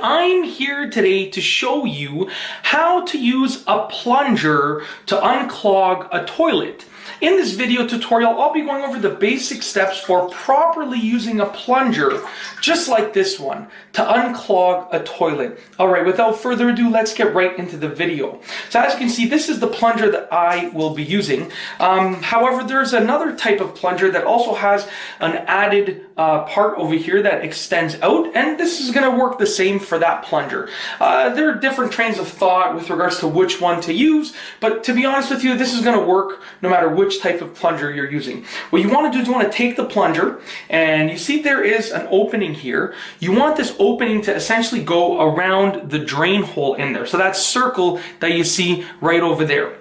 I'm here today to show you how to use a plunger to unclog a toilet. In this video tutorial, I'll be going over the basic steps for properly using a plunger, just like this one, to unclog a toilet. Alright, without further ado, let's get right into the video. So as you can see, this is the plunger that I will be using. However, there's another type of plunger that also has an added part over here that extends out, and this is going to work the same for that plunger. There are different trains of thought with regards to which one to use, but to be honest with you, this is going to work no matter which type of plunger you're using. What you want to do is you want to take the plunger, and you see there is an opening here. You want this opening to essentially go around the drain hole in there. So that circle that you see right over there.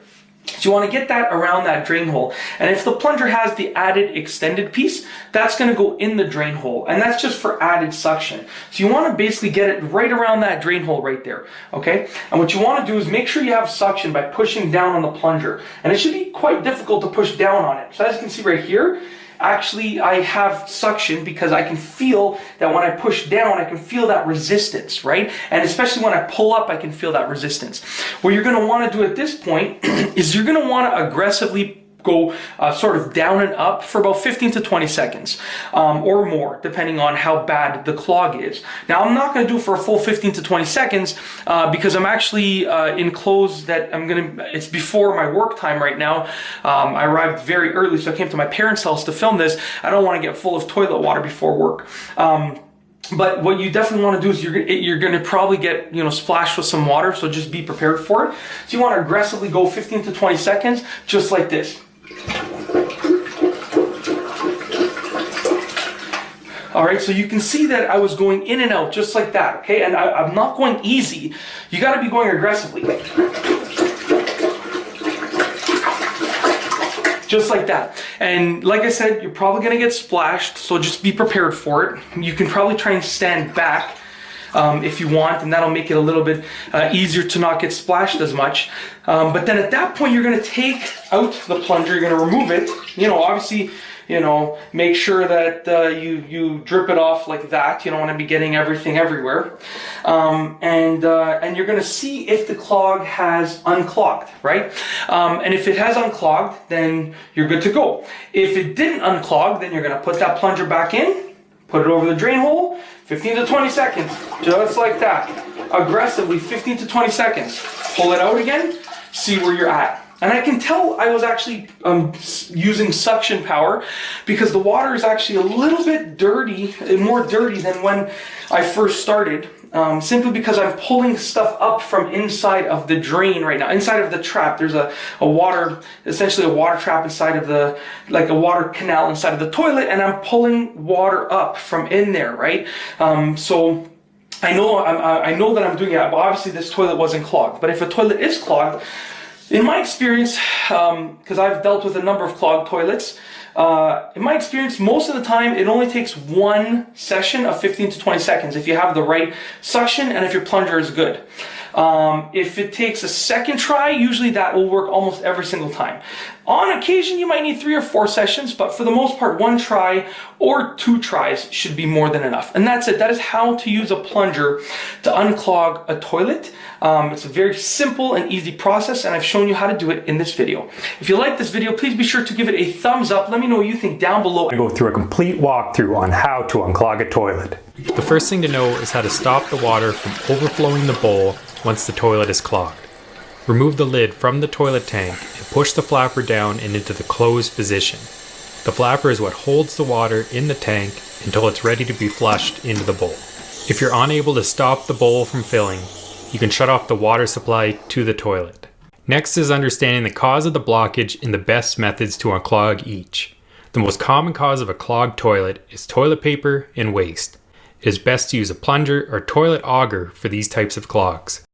So you want to get that around that drain hole. And if the plunger has the added extended piece, that's going to go in the drain hole. And that's just for added suction. So you want to basically get it right around that drain hole right there. Okay? And what you want to do is make sure you have suction by pushing down on the plunger. And it should be quite difficult to push down on it. So as you can see right here, actually I have suction because I can feel that when I push down, I can feel that resistance, right? And especially when I pull up, I can feel that resistance. What you're going to want to do at this point is you're going to want to aggressively go sort of down and up for about 15 to 20 seconds or more, depending on how bad the clog is. Now, I'm not going to do it for a full 15 to 20 seconds because I'm actually in clothes that it's before my work time right now. I arrived very early, so I came to my parents' house to film this. I don't want to get full of toilet water before work. But what you definitely want to do is you're going to probably get, splashed with some water, so just be prepared for it. So you want to aggressively go 15 to 20 seconds, just like this. Alright, so you can see that I was going in and out just like that, okay? And I'm not going easy. You got to be going aggressively. Just like that. And like I said, you're probably going to get splashed, so just be prepared for it. You can probably try and stand back if you want, and that'll make it a little bit easier to not get splashed as much. But then at that point, you're going to take out the plunger, you're going to remove it. Obviously, make sure that you drip it off like that. You don't want to be getting everything everywhere. And you're going to see if the clog has unclogged, right? And if it has unclogged, then you're good to go. If it didn't unclog, then you're going to put that plunger back in, put it over the drain hole, 15 to 20 seconds, just like that. Aggressively, 15 to 20 seconds. Pull it out again, see where you're at. And I can tell I was actually using suction power because the water is actually a little bit dirty, more dirty than when I first started, simply because I'm pulling stuff up from inside of the drain right now, inside of the trap. There's essentially a water trap inside of like a water canal inside of the toilet, and I'm pulling water up from in there, right? So I know that I'm doing it, but obviously this toilet wasn't clogged. But if a toilet is clogged, in my experience, because I've dealt with a number of clogged toilets, in my experience, most of the time, it only takes one session of 15 to 20 seconds if you have the right suction and if your plunger is good. If it takes a second try, usually that will work almost every single time. On occasion, you might need 3 or 4 sessions, but for the most part, 1 try or 2 tries should be more than enough. And that's it. That is how to use a plunger to unclog a toilet. It's a very simple and easy process, and I've shown you how to do it in this video. If you like this video, please be sure to give it a thumbs up. Let me know what you think down below. I go through a complete walkthrough on how to unclog a toilet. The first thing to know is how to stop the water from overflowing the bowl once the toilet is clogged. Remove the lid from the toilet tank and push the flapper down and into the closed position. The flapper is what holds the water in the tank until it's ready to be flushed into the bowl. If you're unable to stop the bowl from filling, you can shut off the water supply to the toilet. Next is understanding the cause of the blockage and the best methods to unclog each. The most common cause of a clogged toilet is toilet paper and waste. It is best to use a plunger or toilet auger for these types of clogs.